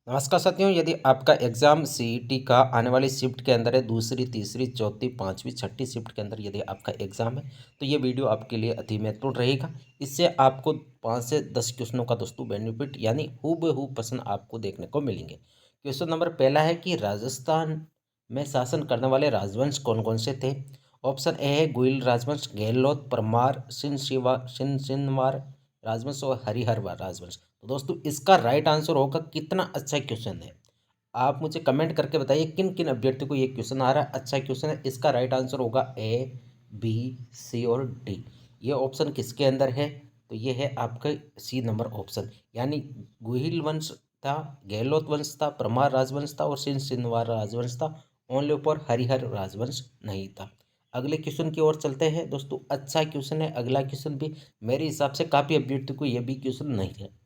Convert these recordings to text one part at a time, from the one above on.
नमस्कार साथियों, यदि आपका एग्ज़ाम सीईटी का आने वाली शिफ्ट के अंदर है, दूसरी, तीसरी, चौथी, पाँचवीं, छठी शिफ्ट के अंदर यदि आपका एग्ज़ाम है, तो ये वीडियो आपके लिए अति महत्वपूर्ण रहेगा। इससे आपको 5 से 10 क्वेश्चनों का दोस्तों बेनिफिट यानी हूबहू प्रश्न आपको देखने को मिलेंगे। क्वेश्चन नंबर पहला है कि राजस्थान में शासन करने वाले राजवंश कौन-कौन से थे? ऑप्शन ए है गुइल राजवंश, गहलोत, परमार, सिनसिनवार राजवंश और हरिहरवार राजवंश। तो दोस्तों इसका राइट आंसर होगा, कितना अच्छा क्वेश्चन है। आप मुझे कमेंट करके बताइए किन किन अभ्यर्थी को ये क्वेश्चन आ रहा है, अच्छा क्वेश्चन है। इसका राइट आंसर होगा ए, बी, सी और डी। ये ऑप्शन किसके अंदर है? तो ये है आपका सी नंबर ऑप्शन, यानी गुहिल वंश था, गहलोत वंश था, परमार राजवंश था और सिनसिनवार राजवंश था। ओनली फॉर हरिहर राजवंश नहीं था। अगले क्वेश्चन की ओर चलते हैं दोस्तों। अच्छा क्वेश्चन है अगला क्वेश्चन भी। मेरे हिसाब से काफ़ी अभ्यर्थी को ये भी क्वेश्चन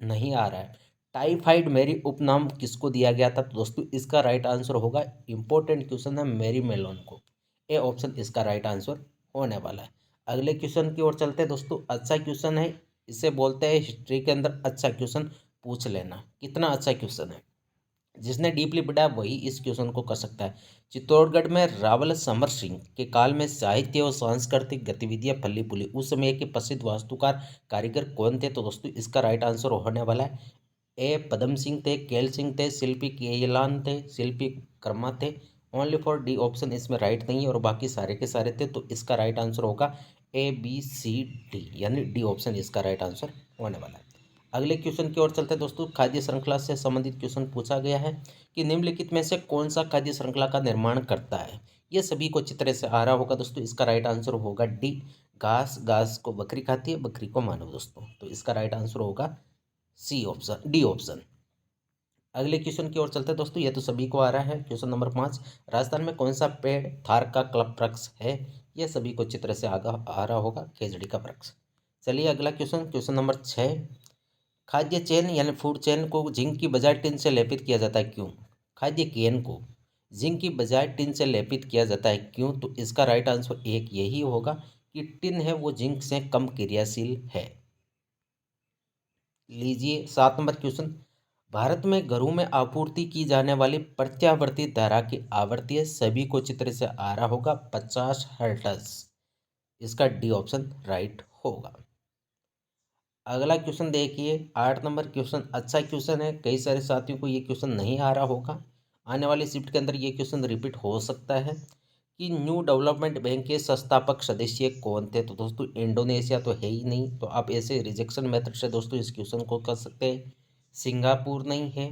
नहीं आ रहा है। टाइफाइड मैरी उपनाम किसको दिया गया था? तो दोस्तों इसका राइट आंसर होगा, इंपॉर्टेंट क्वेश्चन है, मैरी मेलोन को। ए ऑप्शन इसका राइट आंसर होने वाला है। अगले क्वेश्चन की ओर चलते हैं दोस्तों। अच्छा क्वेश्चन है, इसे बोलते हैं हिस्ट्री के अंदर अच्छा क्वेश्चन पूछ लेना। कितना अच्छा क्वेश्चन है, जिसने डीपली पढ़ा है वही इस क्वेश्चन को कर सकता है। चित्तौड़गढ़ में रावल समर सिंह के काल में साहित्य और सांस्कृतिक गतिविधियां फली फूली, उस समय के प्रसिद्ध वास्तुकार कारीगर कौन थे? तो दोस्तों इसका राइट आंसर होने वाला है ए पदम सिंह थे, केल सिंह थे, शिल्पी केयलान थे, शिल्पी कर्मा थे। ओनली फॉर डी ऑप्शन इसमें राइट नहीं है और बाकी सारे के सारे थे। तो इसका राइट आंसर होगा ए, बी, सी, डी, यानी डी ऑप्शन इसका राइट आंसर होने वाला है। अगले क्वेश्चन की ओर चलते हैं दोस्तों। खाद्य श्रृंखला से संबंधित क्वेश्चन पूछा गया है कि निम्नलिखित में से कौन सा खाद्य श्रृंखला का निर्माण करता है? ये सभी को चित्र से आ रहा होगा दोस्तों। इसका राइट आंसर होगा डी, घास। घास को बकरी खाती है, बकरी को मानव दोस्तों। तो इसका राइट आंसर होगा सी ऑप्शन, डी ऑप्शन। अगले क्वेश्चन की ओर चलते हैं दोस्तों। यह तो सभी को आ रहा है। क्वेश्चन नंबर 5, राजस्थान में कौन सा पेड़ थार का क्लब वृक्ष है? यह सभी को चित्र से आगा आ रहा होगा, खेजड़ी का वृक्ष। चलिए अगला क्वेश्चन, क्वेश्चन नंबर 6, खाद्य चेन यानी फूड चेन को जिंक की बजाय टिन से लेपित किया जाता है, क्यों? खाद्य केन को जिंक की बजाय टिन से लेपित किया जाता है, क्यों? तो इसका राइट आंसर एक यही होगा कि टिन है वो जिंक से कम क्रियाशील है। लीजिए 7 नंबर क्वेश्चन, भारत में घरों में आपूर्ति की जाने वाली प्रत्यावर्ती धारा की आवृत्ति है, सभी को चित्र से आ रहा होगा, 50 हर्ट्ज। इसका डी ऑप्शन राइट होगा। अगला क्वेश्चन देखिए 8 नंबर क्वेश्चन, अच्छा क्वेश्चन है। कई सारे साथियों को ये क्वेश्चन नहीं आ रहा होगा, आने वाली शिफ्ट के अंदर ये क्वेश्चन रिपीट हो सकता है कि न्यू डेवलपमेंट बैंक के संस्थापक सदस्य कौन थे? तो दोस्तों इंडोनेशिया तो है ही नहीं, तो आप ऐसे रिजेक्शन मेथड से दोस्तों इस क्वेश्चन को कर सकते हैं। सिंगापुर नहीं है,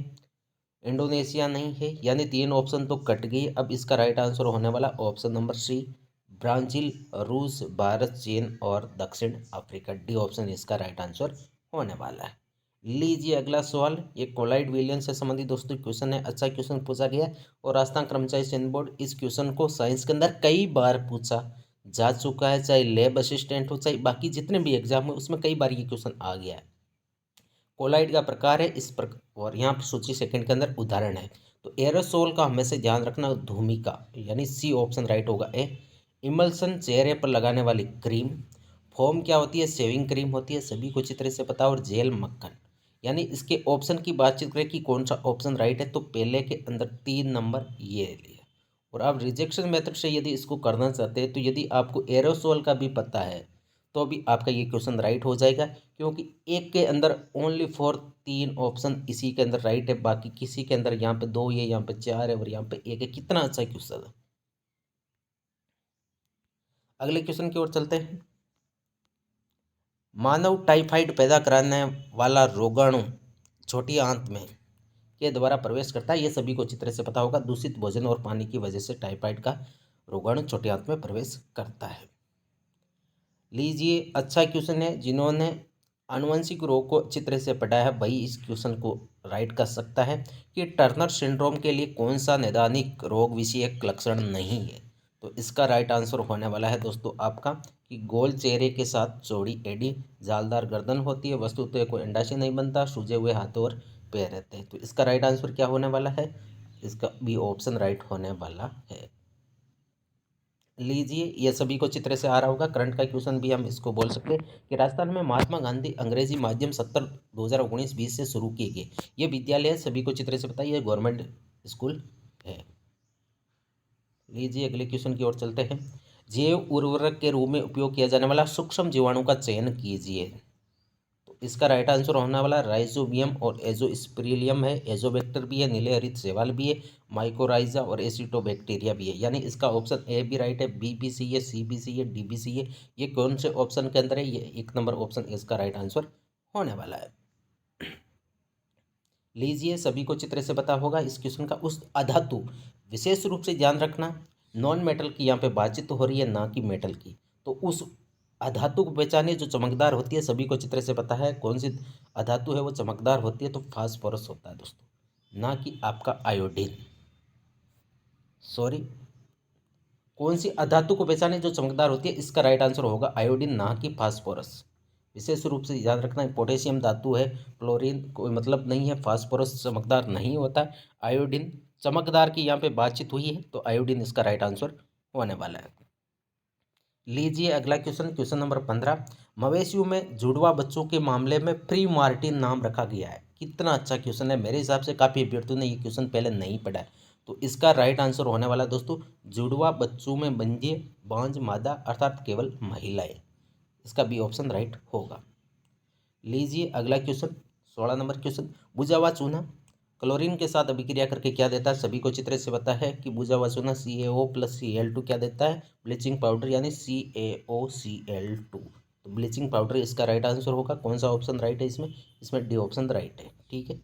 इंडोनेशिया नहीं है, यानी 3 ऑप्शन तो कट गई। अब इसका राइट आंसर होने वाला ऑप्शन नंबर सी, ब्राज़ील, रूस, भारत, चीन और दक्षिण अफ्रीका। डी ऑप्शन इसका राइट आंसर होने वाला है। लीजिए अगला सवाल, ये कोलाइड विलियन से संबंधित दोस्तों क्वेश्चन है। अच्छा क्वेश्चन पूछा गया है और राजस्थान कर्मचारी चयन बोर्ड इस क्वेश्चन को साइंस के अंदर कई बार पूछा जा चुका है, चाहे लैब असिस्टेंट हो, चाहे बाकी जितने भी एग्जाम हो, उसमें कई बार ये क्वेश्चन आ गया है। कोलाइड का प्रकार है इस प्रकार, और यहाँ पर सूची सेकंड के अंदर उदाहरण है। तो एरोसोल का हमेशा ध्यान रखना, धूमिका, यानी सी ऑप्शन राइट होगा ए। इमल्सन चेहरे पर लगाने वाली क्रीम। फोम क्या होती है? शेविंग क्रीम होती है, सभी को अच्छी तरह से पता। और जेल मक्खन, यानी इसके ऑप्शन की बातचीत करें कि कौन सा ऑप्शन राइट है, तो पहले के अंदर 3 नंबर ये लिए। और आप रिजेक्शन मेथड से यदि इसको करना चाहते हैं, तो यदि आपको एरोसोल का भी पता है तो भी आपका ये क्वेश्चन राइट हो जाएगा, क्योंकि एक के अंदर ओनली फॉर 3 ऑप्शन इसी के अंदर राइट है, बाकी किसी के अंदर यहाँ पे 2 है, यहाँ पे 4 है और यहाँ पे 1 है। कितना अच्छा क्वेश्चन है। अगले क्वेश्चन की ओर चलते हैं। मानव टाइफाइड पैदा कराने वाला रोगाणु छोटी आंत में के द्वारा प्रवेश करता है, ये सभी को अच्छी तरह से पता होगा। दूषित भोजन और पानी की वजह से टाइफाइड का रोगाणु छोटी आंत में प्रवेश करता है। लीजिए अच्छा क्वेश्चन है, जिन्होंने आनुवंशिक रोग को अच्छी तरह से पढ़ा है वही इस क्वेश्चन को राइट कर सकता है कि टर्नर सिंड्रोम के लिए कौन सा नैदानिक रोग विषयक लक्षण नहीं है? तो इसका राइट आंसर होने वाला है दोस्तों आपका कि गोल चेहरे के साथ चौड़ी एडी, जालदार गर्दन होती है, वस्तुतः कोई अंडाशय नहीं बनता, सूजे हुए हाथों और पैर रहते हैं। तो इसका राइट आंसर क्या होने वाला है? इसका बी ऑप्शन राइट होने वाला है। लीजिए, ये सभी को चित्र से आ रहा होगा। करंट का क्वेश्चन भी हम इसको बोल सकते हैं कि राजस्थान में महात्मा गांधी अंग्रेजी माध्यम 70 2019-20 से शुरू किए गए ये विद्यालय सभी को चित्र से बताइए गवर्नमेंट स्कूल है। लीजिए, अगले क्वेश्चन की ओर चलते हैं। जैव उर्वरक के रूप में उपयोग किया जाने वाला सूक्ष्म जीवाणु का चयन कीजिए। तो इसका राइट आंसर होने वाला राइजोबियम और एजोस्पिरिलियम है। एजोबैक्टर भी है, नीले हरित शैवाल भी है, माइकोराइजा और एसिटोबैक्टीरिया भी है। यानी इसका ऑप्शन ए भी राइट है, बी भी सही है, सी भी सही है, डी भी सही है। ये कौन से ऑप्शन के अंदर है? ये 1 नंबर ऑप्शन इसका राइट आंसर होने वाला है। लीजिए, सभी को चित्र से पता होगा इस क्वेश्चन का। उस अधातु, विशेष रूप से ध्यान रखना, नॉन मेटल की यहाँ पे बातचीत हो रही है, ना कि मेटल की। तो उस अधातु को पहचानिए जो चमकदार होती है। सभी को चित्र से पता है कौन सी अधातु है वो चमकदार होती है। तो फास्फोरस होता है दोस्तों, ना कि आपका आयोडीन। सॉरी, कौन सी अधातु को पहचाने जो चमकदार होती है? इसका राइट आंसर होगा आयोडीन, ना कि फास्फोरस। विशेष रूप से याद रखना है, पोटेशियम धातु है, क्लोरीन कोई मतलब नहीं है, फास्फोरस चमकदार नहीं होता है। आयोडीन चमकदार की यहाँ पे बातचीत हुई है, तो आयोडीन इसका राइट आंसर होने वाला है। लीजिए, अगला क्वेश्चन, क्वेश्चन नंबर 15। मवेशियों में जुड़वा बच्चों के मामले में प्री मार्टिन नाम रखा गया है। कितना अच्छा क्वेश्चन है। मेरे हिसाब से काफ़ी अभ्यर्थियों ने ये क्वेश्चन पहले नहीं पढ़ा है। तो इसका राइट आंसर होने वाला दोस्तों, जुड़वा बच्चों में बंजे बांझ मादा अर्थात केवल महिलाएं। इसका बी ऑप्शन राइट होगा। लीजिए, अगला क्वेश्चन, 16 नंबर क्वेश्चन। बुझा हुआ चूना क्लोरीन के साथ अभिक्रिया करके क्या देता है? सभी को चित्र से पता है कि बुझा हुआ चूना CaO+Cl2 क्या देता है? ब्लीचिंग पाउडर, यानी CaOCl2। तो ब्लीचिंग पाउडर इसका राइट आंसर होगा। कौन सा ऑप्शन राइट है इसमें? इसमें डी ऑप्शन राइट है। ठीक है,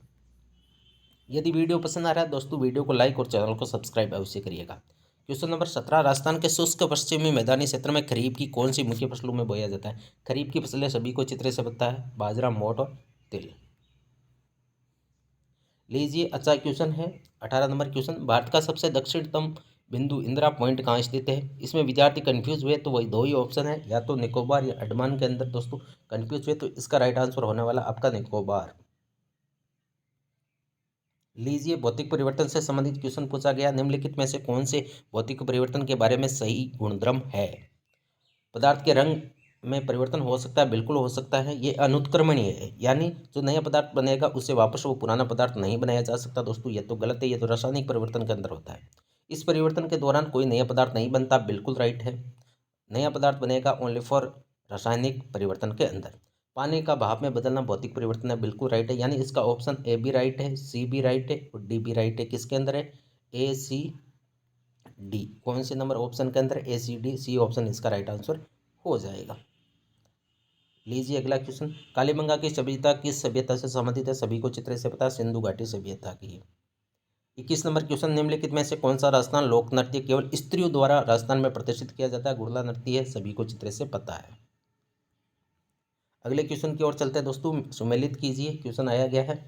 यदि वीडियो पसंद आ रहा है दोस्तों, वीडियो को लाइक और चैनल को सब्सक्राइब अवश्य करिएगा। Question number 17। राजस्थान के शुष्क पश्चिमी मैदानी क्षेत्र में खरीफ की कौन सी मुख्य फसलों में बोया जाता है? खरीफ की फसलें सभी को चित्र से पता है, बाजरा, मोठ और तिल। लीजिए, अच्छा क्वेश्चन है। 18 नंबर क्वेश्चन। भारत का सबसे दक्षिणतम बिंदु इंदिरा पॉइंट कहाँ स्थित है? इसमें विद्यार्थी कंफ्यूज हुए तो वही दो ही ऑप्शन है, या तो निकोबार या अंडमान के अंदर। दोस्तों कंफ्यूज हुए तो इसका राइट आंसर होने वाला आपका निकोबार। लीजिए, भौतिक परिवर्तन से संबंधित क्वेश्चन पूछा गया। निम्नलिखित में से कौन से भौतिक परिवर्तन के बारे में सही गुणधर्म है? पदार्थ के रंग में परिवर्तन हो सकता है, बिल्कुल हो सकता है। ये अनुत्क्रमणीय है, यानी जो नया पदार्थ बनेगा उससे वापस वो पुराना पदार्थ नहीं बनाया जा सकता। दोस्तों ये तो गलत है, ये तो रासायनिक परिवर्तन के अंदर होता है। इस परिवर्तन के दौरान कोई नया पदार्थ नहीं बनता, बिल्कुल राइट है। नया पदार्थ बनेगा ओनली फॉर रासायनिक परिवर्तन के अंदर। पानी का भाप में बदलना भौतिक परिवर्तन है, बिल्कुल राइट है। यानी इसका ऑप्शन ए भी राइट है, सी भी राइट है और डी भी राइट है। किसके अंदर है? ए सी डी। कौन से नंबर ऑप्शन के अंदर? ए सी डी, सी ऑप्शन इसका राइट आंसर हो जाएगा। लीजिए, अगला क्वेश्चन। कालीबंगा की सभ्यता किस सभ्यता से संबंधित है? सभी को चित्र से पता है, सिंधु घाटी सभ्यता की है। 21 नंबर क्वेश्चन। निम्नलिखित में से कौन सा राजस्थान लोक नृत्य केवल स्त्रियों द्वारा राजस्थान में प्रदर्शित किया जाता है? गुड़ला नृत्य है, सभी को चित्र से पता है। अगले क्वेश्चन की ओर चलते हैं दोस्तों, सुमेलित कीजिए। क्वेश्चन आया गया है,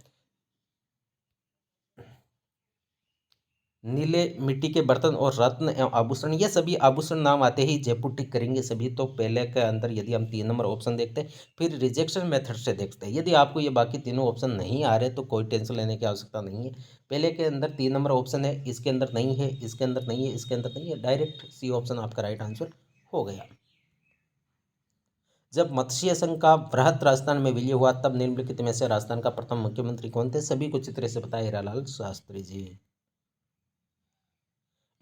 नीले मिट्टी के बर्तन और रत्न एवं आभूषण, ये सभी आभूषण नाम आते ही जयपुर टिक करेंगे सभी। तो पहले के अंदर यदि हम 3 नंबर ऑप्शन देखते हैं, फिर रिजेक्शन मेथड से देखते हैं। यदि आपको ये बाकी तीनों ऑप्शन नहीं आ रहे तो कोई टेंशन लेने की आवश्यकता नहीं है। पहले के अंदर 3 नंबर ऑप्शन है, इसके अंदर नहीं है, इसके अंदर नहीं है, इसके अंदर नहीं है, डायरेक्ट सी ऑप्शन आपका राइट आंसर हो गया। जब मत्स्य संघ का वृहत राजस्थान में विलय हुआ तब निम्नलिखित में से राजस्थान का प्रथम मुख्यमंत्री कौन थे? सभी को चित्र से पता है, हीरालाल शास्त्री जी।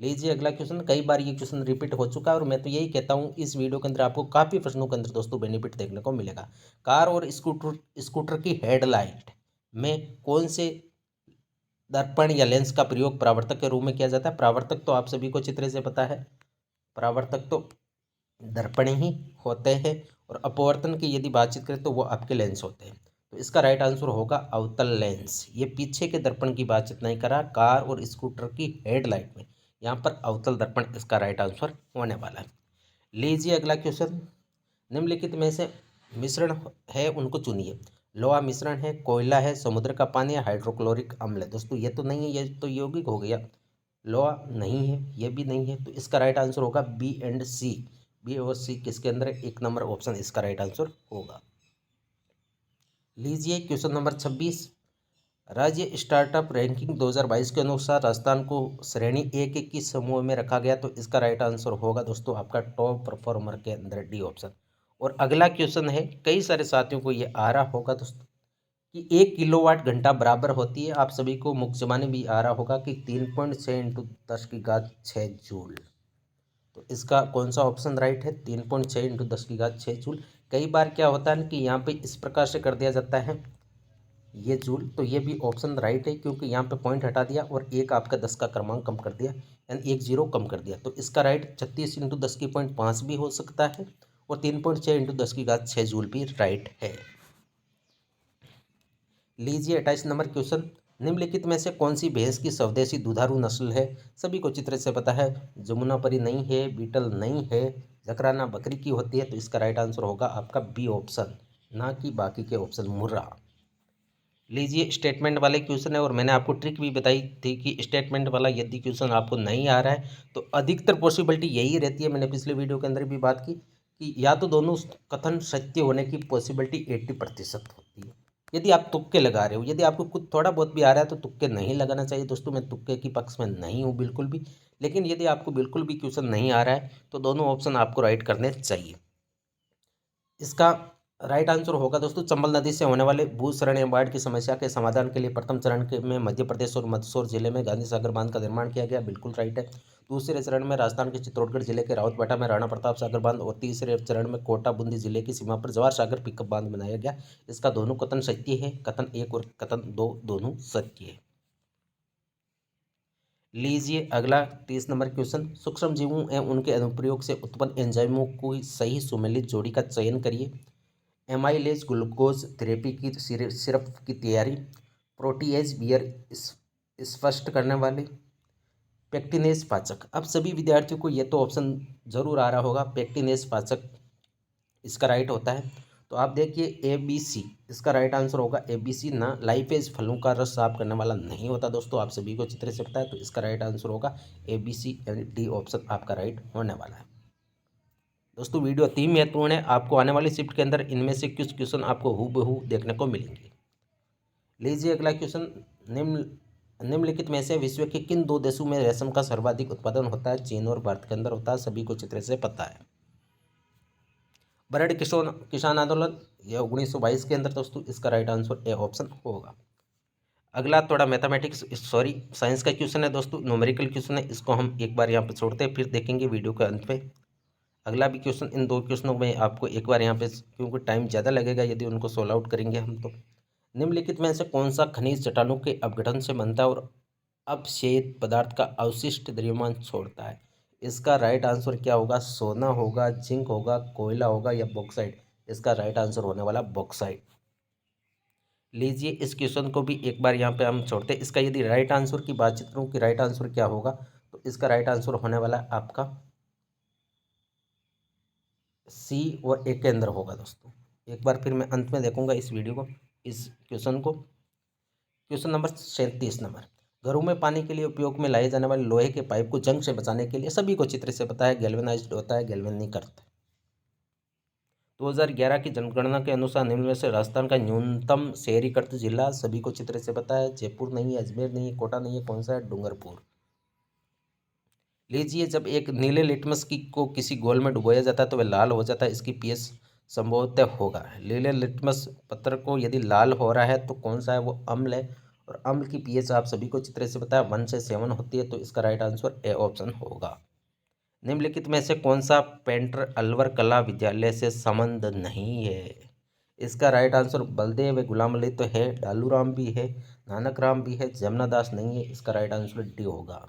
लीजिए, अगला क्वेश्चन। कई बार ये क्वेश्चन रिपीट हो चुका है और मैं तो यही कहता हूँ इस वीडियो के अंदर आपको काफ़ी प्रश्नों के अंदर दोस्तों बेनिफिट देखने को मिलेगा। कार और स्कूटर स्कूटर की हेडलाइट में कौन से दर्पण या लेंस का प्रयोग परावर्तक के रूप में किया जाता है? परावर्तक तो आप सभी को चित्र से पता है, परावर्तक तो दर्पण ही होते हैं। और अपवर्तन की यदि बातचीत करें तो वो आपके लेंस होते हैं। तो इसका राइट आंसर होगा अवतल लेंस। ये पीछे के दर्पण की बातचीत नहीं करा, कार और स्कूटर की हेडलाइट में यहाँ पर अवतल दर्पण इसका राइट आंसर होने वाला है। लीजिए, अगला क्वेश्चन। निम्नलिखित में से मिश्रण है उनको चुनिए। लोहा मिश्रण है, कोयला है, समुद्र का पानी है, हाइड्रोक्लोरिक अम्ल है। दोस्तों ये तो नहीं है, ये तो यौगिक हो गया। लोहा नहीं है, ये भी नहीं है, तो इसका राइट आंसर होगा बी एंड सी। बी और सी किसके अंदर है? 1 नंबर ऑप्शन इसका राइट आंसर होगा। लीजिए, क्वेश्चन नंबर 26। राज्य स्टार्टअप रैंकिंग 2022 के अनुसार राजस्थान को श्रेणी एक के किस समूह में रखा गया, तो इसका राइट आंसर होगा दोस्तों आपका टॉप परफॉर्मर के अंदर डी ऑप्शन। और अगला क्वेश्चन है, कई सारे साथियों को ये आ रहा होगा दोस्तों कि 1 किलोवाट घंटा बराबर होती है, आप सभी को मुख्य जमाने भी आ रहा होगा कि 3.6 इंटू 10 की घात 6 जूल। तो इसका कौन सा ऑप्शन राइट है? 3.6 इंटू 10 की घात 6 जूल। कई बार क्या होता है कि यहाँ पे इस प्रकार से कर दिया जाता है ये जूल, तो ये भी ऑप्शन राइट है क्योंकि यहाँ पे पॉइंट हटा दिया और एक आपका 10 का क्रमांक कम कर दिया, यानी एक जीरो कम कर दिया। तो इसका राइट 36 इंटू 10 की पॉइंट 5 भी हो सकता है और 3.6 इंटू 10 की घात 6 जूल भी राइट है। लीजिए 28 नंबर क्वेश्चन, निम्नलिखित में से कौन सी भैंस की स्वदेशी दुधारू नस्ल है? सभी को चित्र से पता है, जमुनापरी नहीं है, बीटल नहीं है, जकराना बकरी की होती है। तो इसका राइट आंसर होगा आपका बी ऑप्शन, ना कि बाकी के ऑप्शन मुर्रा। लीजिए स्टेटमेंट वाले क्वेश्चन है और मैंने आपको ट्रिक भी बताई थी कि स्टेटमेंट वाला यदि क्वेश्चन आपको नहीं आ रहा है तो अधिकतर पॉसिबिलिटी यही रहती है, मैंने पिछले वीडियो के अंदर भी बात की कि या तो दोनों कथन सत्य होने की पॉसिबिलिटी 80% होती है। यदि आप तुक्के लगा रहे हो, यदि आपको कुछ थोड़ा बहुत भी आ रहा है तो तुक्के नहीं लगाना चाहिए दोस्तों, मैं तुक्के की पक्ष में नहीं हूँ बिल्कुल भी। लेकिन यदि आपको बिल्कुल भी क्वेश्चन नहीं आ रहा है तो दोनों ऑप्शन आपको राइट करने चाहिए। इसका राइट आंसर होगा दोस्तों, चंबल नदी से होने वाले भूस्खलन या बाढ़ की समस्या के समाधान के लिए प्रथम चरण के में मध्य प्रदेश और मंदसौर जिले में गांधी सागर बांध का निर्माण किया गया, बिल्कुल राइट है। दूसरे चरण में राजस्थान के चित्तौड़गढ़ जिले के रावतबाटा में राणा प्रताप सागर बांध और तीसरे चरण में कोटा बूंदी जिले की सीमा पर जवाहर सागर पिकअप बांध बनाया गया। इसका दोनों कथन सत्य है, कथन 1 और कथन 2 दोनों सत्य है। लीजिए अगला 30 नंबर क्वेश्चन, सूक्ष्म जीवों एवं उनके अनुप्रयोग से उत्पन्न एंजाइमों की सही सुमेलित जोड़ी का चयन करिए। एमाइलेज ग्लूकोज थेरेपी की सिरप की तैयारी, प्रोटीएज बियर स्पष्ट करने वाले, पेक्टिनेज पाचक। अब सभी विद्यार्थियों को ये तो ऑप्शन जरूर आ रहा होगा, पेक्टिनेज पाचक इसका राइट होता है। तो आप देखिए ए बी सी, इसका राइट आंसर होगा ए बी सी, ना लाइपेज फलों का रस साफ करने वाला नहीं होता दोस्तों, आप सभी को चित्र से पता है। तो इसका राइट आंसर होगा ए बी सी, यानी डी ऑप्शन आपका राइट होने वाला है। दोस्तों वीडियो अति महत्वपूर्ण है, आपको आने वाली शिफ्ट के अंदर इनमें से कुछ क्वेश्चन आपको हूबहू देखने को मिलेंगे। लीजिए अगला क्वेश्चन, निम्नलिखित में से विश्व के किन दो देशों में रेशम का सर्वाधिक उत्पादन होता है? चीन और भारत के अंदर होता है, सभी को चित्र से पता है। बरड़ किसान आंदोलन, यह 1922 के अंदर दोस्तों, इसका राइट आंसर ए ऑप्शन होगा। अगला थोड़ा मैथमेटिक्स सॉरी साइंस का क्वेश्चन है दोस्तों, न्यूमेरिकल क्वेश्चन है, इसको हम एक बार यहाँ पर छोड़ते हैं, फिर देखेंगे वीडियो के अंत में। अगला भी क्वेश्चन, इन दो क्वेश्चनों में आपको एक बार यहाँ पे, क्योंकि टाइम ज़्यादा लगेगा यदि उनको सोल्व आउट करेंगे हम तो। निम्नलिखित में से कौन सा खनिज चट्टानों के अपघटन से बनता है और अपक्षयित पदार्थ का अवशिष्ट द्रव्यमान छोड़ता है? इसका राइट आंसर क्या होगा? सोना होगा, जिंक होगा, कोयला होगा या बॉक्साइट? इसका राइट आंसर होने वाला बॉक्साइट। लीजिए इस क्वेश्चन को भी एक बार यहाँ पे हम छोड़ते हैं। इसका यदि राइट आंसर की बातचीत करूँ कि राइट आंसर क्या होगा, तो इसका राइट आंसर होने वाला आपका सी और ए के अंदर होगा दोस्तों। एक बार फिर मैं अंत में देखूंगा इस वीडियो को, इस क्वेश्चन को। क्वेश्चन नंबर 37 नंबर, घरों में पानी के लिए उपयोग में लाए जाने वाले लोहे के पाइप को जंग से बचाने के लिए, सभी को चित्र से पता है, गैल्वेनाइज्ड होता है, गैल्वेन नहीं करता। 2011 की जनगणना के अनुसार निम्न में से राजस्थान का न्यूनतम शहरीकृत जिला, सभी को चित्र से पता है, जयपुर नहीं है, अजमेर नहीं है, कोटा नहीं है, कौन सा है? डूंगरपुर। लीजिए जब एक नीले लिटमस की को किसी घोल में डुबोया जाता है तो वह लाल हो जाता है, इसकी पीएच संभवतः होगा। नीले लिटमस पत्र को यदि लाल हो रहा है तो कौन सा है? वो अम्ल है, और अम्ल की पीएच आप सभी को चित्र से पता है 1 से 7 होती है। तो इसका राइट आंसर ए ऑप्शन होगा। निम्नलिखित में से कौन सा पेंटर अलवर कला विद्यालय से संबंध नहीं है? इसका राइट आंसर बलदेव है, गुलाम अली तो है, डालू राम भी है, नानक राम भी है, जमुना दास नहीं है, इसका राइट आंसर डी होगा।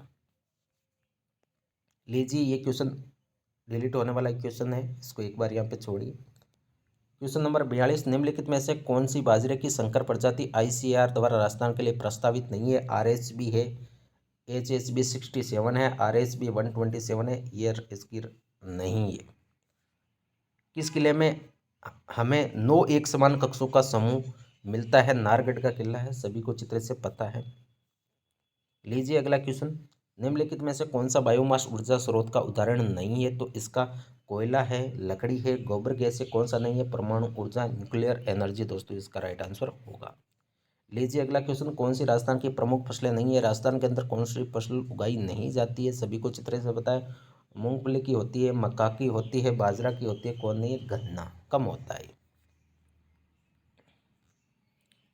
लीजिए ये क्वेश्चन डिलीट होने वाला क्वेश्चन है, इसको एक बार यहाँ पे छोड़िए। क्वेश्चन नंबर 42, निम्नलिखित में से कौन सी बाजरे की संकर प्रजाति आईसीएआर द्वारा राजस्थान के लिए प्रस्तावित नहीं है? आरएचबी है, एचएचबी 67 है, आरएचबी 127 है, ईयर इसकी नहीं है। किस किले में हमें 9 एक समान कक्षों का समूह मिलता है? नारगढ़ का किला है, सभी को चित्र से पता है। लीजिए अगला क्वेश्चन, निम्नलिखित में से कौन सा बायोमास ऊर्जा स्रोत का उदाहरण नहीं है? तो इसका कोयला है, लकड़ी है, गोबर गैस है, कौन सा नहीं है? परमाणु ऊर्जा, न्यूक्लियर एनर्जी दोस्तों, इसका राइट आंसर होगा। लीजिए अगला क्वेश्चन, कौन सी राजस्थान की प्रमुख फसलें नहीं है? राजस्थान के अंदर कौन सी फसल उगाई नहीं जाती है? सभी को चित्र से बताएं। मूंगफली की होती है, मक्का की होती है, बाजरा की होती है, कौन नहीं है? गन्ना कम होता है।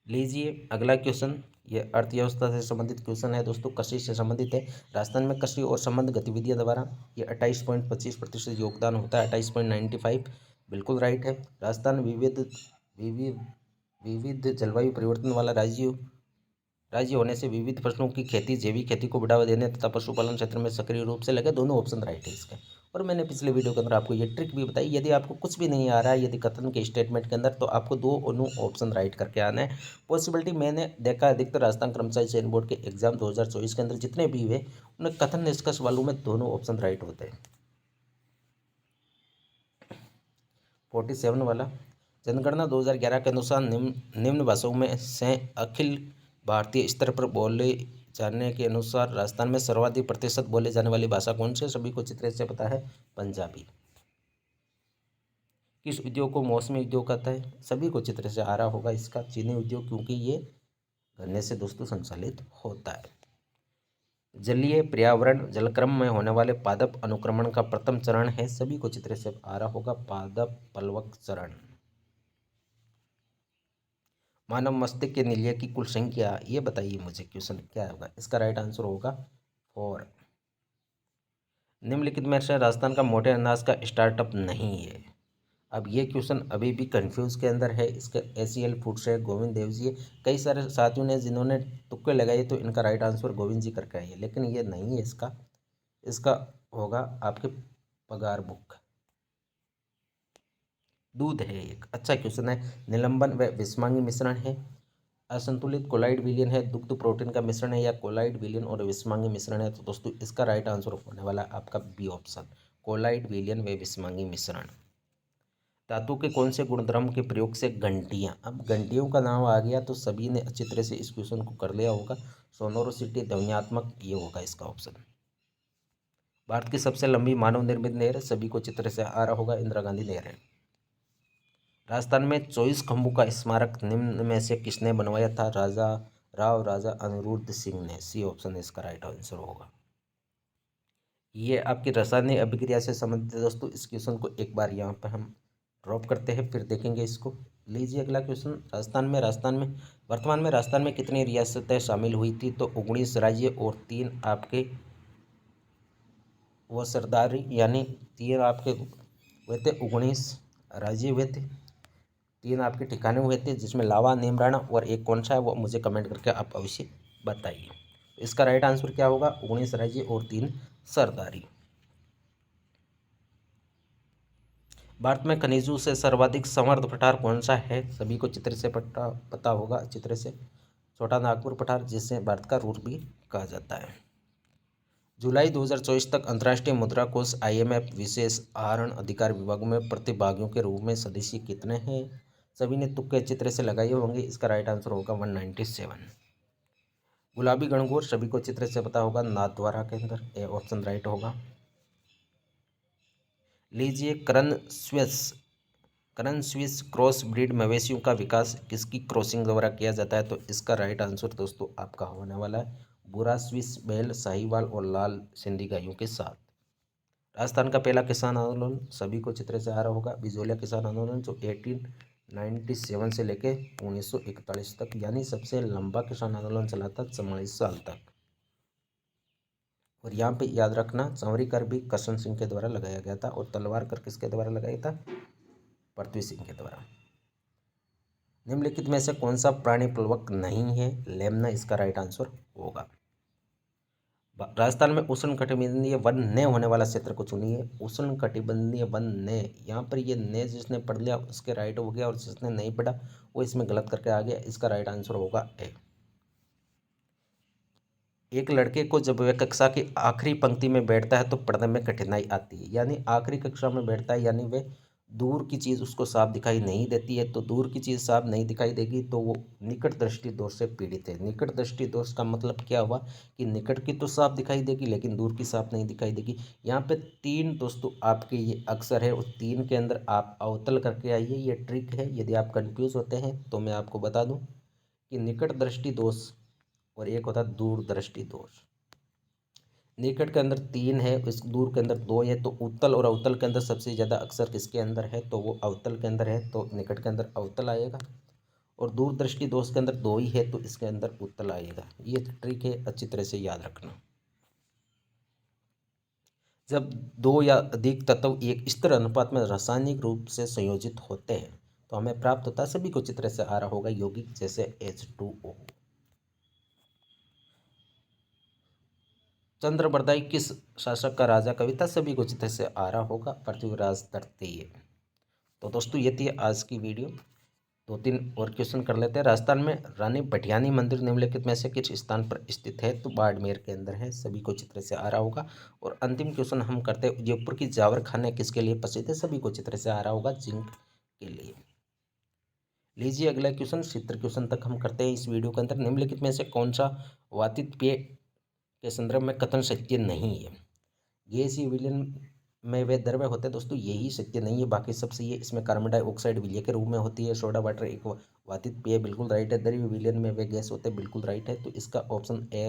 लीजिए अगला क्वेश्चन, ये अर्थव्यवस्था से संबंधित क्वेश्चन है दोस्तों, कृषि से संबंधित है। राजस्थान में कृषि और संबंध गतिविधियों द्वारा ये 28.25% योगदान होता है, 28.95 बिल्कुल राइट है। राजस्थान विविध विविध जलवायु परिवर्तन वाला राज्य होने से विविध फसलों की खेती, जैविक खेती को बढ़ावा देने तथा पशुपालन क्षेत्र में सक्रिय रूप से लगे, दोनों ऑप्शन राइट है इसके। और मैंने पिछले वीडियो के अंदर आपको ये ट्रिक भी बताई, यदि आपको कुछ भी नहीं आ रहा है यदि कथन के स्टेटमेंट के अंदर, तो आपको दोनों ऑप्शन राइट करके आना है। पॉसिबिलिटी मैंने देखा अधिकतर राजस्थान कर्मचारी चयन बोर्ड के एग्जाम 2024 के अंदर जितने भी हुए, उन्हें कथन निष्कर्ष वालों में दोनों ऑप्शन राइट होते हैं। 47 वाला, जनगणना 2011 के अनुसार निम्न भाषाओं में से अखिल भारतीय स्तर पर बोले जाने के अनुसार राजस्थान में सर्वाधिक प्रतिशत बोले जाने वाली भाषा कौन सी है? सभी को चित्र से पता है, पंजाबी। किस उद्योग को मौसमी उद्योग कहता है? सभी को चित्र से आ रहा होगा इसका, चीनी उद्योग, क्योंकि ये गन्ने से दोस्तों संचालित होता है। जलीय पर्यावरण जलक्रम में होने वाले पादप अनुक्रमण का प्रथम चरण है, सभी को चित्र से आ रहा होगा, पादप पलवक चरण। मानव मस्तिष्क के नीलिया की कुल संख्या, ये बताइए मुझे, क्वेश्चन क्या होगा इसका? राइट आंसर होगा 4। निम्नलिखित में से राजस्थान का मोटे अनाज का स्टार्टअप नहीं है। अब ये क्वेश्चन अभी भी कंफ्यूज के अंदर है। इसके एसीएल फूड्स है, गोविंद देव जी है। कई सारे साथियों ने जिन्होंने तुक्के लगाए तो इनका राइट आंसर गोविंद जी करके आई है, लेकिन ये नहीं है इसका। इसका होगा आपके पगार बुक। दूध है, एक अच्छा क्वेश्चन है। निलंबन व विषमांगी मिश्रण है। असंतुलित कोलाइड विलयन है, दुग्ध प्रोटीन का मिश्रण है, या कोलाइड विलयन और विषमांगी मिश्रण है? तो दोस्तों इसका राइट आंसर होने वाला आपका बी ऑप्शन, कोलाइड विलयन व विषमांगी मिश्रण। धातु के कौन से गुणधर्म के प्रयोग से घंटियां, अब घंटियों का नाम आ गया तो सभी ने अच्छी तरह से इस क्वेश्चन को कर लिया होगा। सोनोरोसिटी, ध्वन्यात्मक, ये होगा इसका ऑप्शन। भारत की सबसे लंबी मानव निर्मित नहर, सभी को चित्र से आ रहा होगा, इंदिरा गांधी नहर है। राजस्थान में 24 खंभों का स्मारक निम्न में से किसने बनवाया था? राजा अनिरुद्ध सिंह ने, सी ऑप्शन इसका राइट आंसर होगा। ये आपकी रासायनिक अभिक्रिया से संबंधित है दोस्तों। इस क्वेश्चन को एक बार यहाँ पर हम ड्रॉप करते हैं, फिर देखेंगे इसको। लीजिए अगला क्वेश्चन, राजस्थान में वर्तमान में राजस्थान में कितनी रियासतें शामिल हुई थी? तो 19 राज्य और 3 आपके वो सरदारी, यानी 3 आपके हुए थे, 19 राज्य हुए थे, 3 आपके ठिकाने हुए थे, जिसमें लावा, नेमराना और एक कौन सा है वो मुझे कमेंट करके आप अवश्य बताइए। इसका राइट आंसर क्या होगा? 19 राज्य और 3 सरदारी। भारत में खनिजों से सर्वाधिक समृद्ध पठार कौन सा है? सभी को चित्र से पता होगा, चित्र से छोटा नागपुर पठार, जिसे भारत का रूर भी कहा जाता है। जुलाई 2024 तक अंतर्राष्ट्रीय मुद्रा कोष IMF विशेष आहरण अधिकार विभाग में प्रतिभागियों के रूप में सदस्य कितने हैं? सभी ने तुक्के चित्र से लगाए होंगे, इसका राइट आंसर होगा 197। गुलाबी गणगौर, सभी को चित्र से पता होगा, नाथद्वारा के अंदर, ए ऑप्शन राइट होगा। लीजिए करन स्विस क्रॉस ब्रीड मवेशियों का विकास किसकी क्रॉसिंग द्वारा किया जाता है? तो इसका राइट आंसर दोस्तों आपका होने वाला है बुरा स्विस बैल, साहिवाल और लाल सिंधी गायों के साथ। राजस्थान का पहला किसान आंदोलन, सभी को चित्र से आ रहा होगा, बिजोलिया किसान आंदोलन, जो 1897 से लेके 1941 तक, यानी सबसे लंबा किसान आंदोलन चला था, 44 साल तक। और यहाँ पे याद रखना, चंवरी कर भी करशन सिंह के द्वारा लगाया गया था, और तलवार कर किसके द्वारा लगाया था? पृथ्वी सिंह के द्वारा। निम्नलिखित में से कौन सा प्राणी प्लवक नहीं है? लेमना इसका राइट आंसर होगा। राजस्थान में उष्णकटिबंधीय वन न होने वाला क्षेत्र को चुनिए। उष्णकटिबंधीय वन न, यहाँ पर ये न जिसने पढ़ लिया उसके राइट हो गया, और जिसने नहीं पढ़ा वो इसमें गलत करके आ गया। इसका राइट आंसर होगा ए। एक लड़के को जब वह कक्षा की आखिरी पंक्ति में बैठता है तो पढ़ने में कठिनाई आती है, यानी आखिरी कक्षा में बैठता है, यानी वह दूर की चीज़ उसको साफ दिखाई नहीं देती है। तो दूर की चीज़ साफ नहीं दिखाई देगी तो वो निकट दृष्टि दोष से पीड़ित है। निकट दृष्टि दोष का मतलब क्या हुआ कि निकट की तो साफ दिखाई देगी लेकिन दूर की साफ नहीं दिखाई देगी। यहाँ पे 3 दोस्तों आपके ये अक्षर है, उस 3 के अंदर आप अवतल करके आइए, ये ट्रिक है। यदि आप कंफ्यूज होते हैं तो मैं आपको बता दूँ, कि निकट दृष्टि दोष और एक होता है दूर दृष्टि दोष। निकट के अंदर 3 है, इस दूर के अंदर 2 है, तो उत्तल और अवतल के अंदर सबसे ज़्यादा अक्षर किसके अंदर है, तो वो अवतल के अंदर है, तो निकट के अंदर अवतल आएगा। और दूर दृष्टि दोष के अंदर 2 ही है, तो इसके अंदर उत्तल आएगा। ये ट्रिक है, अच्छी तरह से याद रखना। जब 2 या अधिक तत्व एक स्थिर अनुपात में रासायनिक रूप से संयोजित होते हैं तो हमें प्राप्त होता है, सभी को अच्छी तरह से आ रहा होगा, यौगिक जैसे H2O। चंद्रबरदाई किस शासक का राजा कविता, सभी को अच्छी तरह से आ रहा होगा, पृथ्वीराज तृतीय। तो दोस्तों ये थी आज की वीडियो। 2-3 और क्वेश्चन कर लेते हैं। राजस्थान में रानी भटियानी मंदिर निम्नलिखित में से किस स्थान पर स्थित है, तो बाड़मेर के अंदर है, सभी को अच्छी तरह से आ रहा होगा। और अंतिम क्वेश्चन हम करते हैं, जयपुर की जावर खाना किसके लिए प्रसिद्ध है, सभी को अच्छी तरह से आ रहा होगा, जिंक के लिए। लीजिए अगला क्वेश्चन, 70 क्वेश्चन तक हम करते हैं इस वीडियो के अंदर। निम्नलिखित में से कौन सा वातित पेय के संदर्भ में कथन सत्य नहीं है। गैसीय विलयन में वे द्रव्य होते हैं, दोस्तों यही सत्य नहीं है, बाकी सब सही है। इसमें कार्बन डाइऑक्साइड विलय के रूप में होती है। सोडा वाटर एक वातित पेय, बिल्कुल राइट है। द्रव्य विलयन में वे गैस होते हैं, बिल्कुल राइट है। तो इसका ऑप्शन ए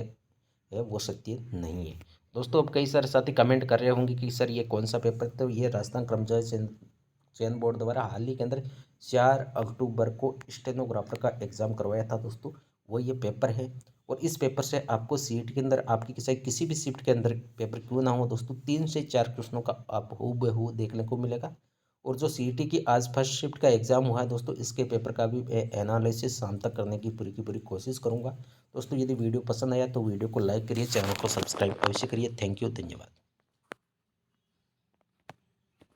है वो सत्य नहीं है। दोस्तों अब कई सारे साथी कमेंट कर रहे होंगे कि सर ये कौन सा पेपर, तो ये राजस्थान कर्मचारी चयन बोर्ड द्वारा हाल ही के अंदर 4 अक्टूबर को स्टेनोग्राफर का एग्जाम करवाया था दोस्तों, वो ये पेपर है। और इस पेपर से आपको सीट के अंदर आपकी किसी भी शिफ्ट के अंदर पेपर क्यों ना हो दोस्तों, 3 से 4 क्वेश्चनों का आप हूबहू देखने को मिलेगा। और जो सीईटी की आज फर्स्ट शिफ्ट का एग्जाम हुआ है दोस्तों, इसके पेपर का भी एनालिसिस शाम तक करने की पूरी कोशिश करूंगा। दोस्तों यदि वीडियो पसंद आया तो वीडियो को लाइक करिए, चैनल को सब्सक्राइब अवश्य करिए। थैंक यू, धन्यवाद।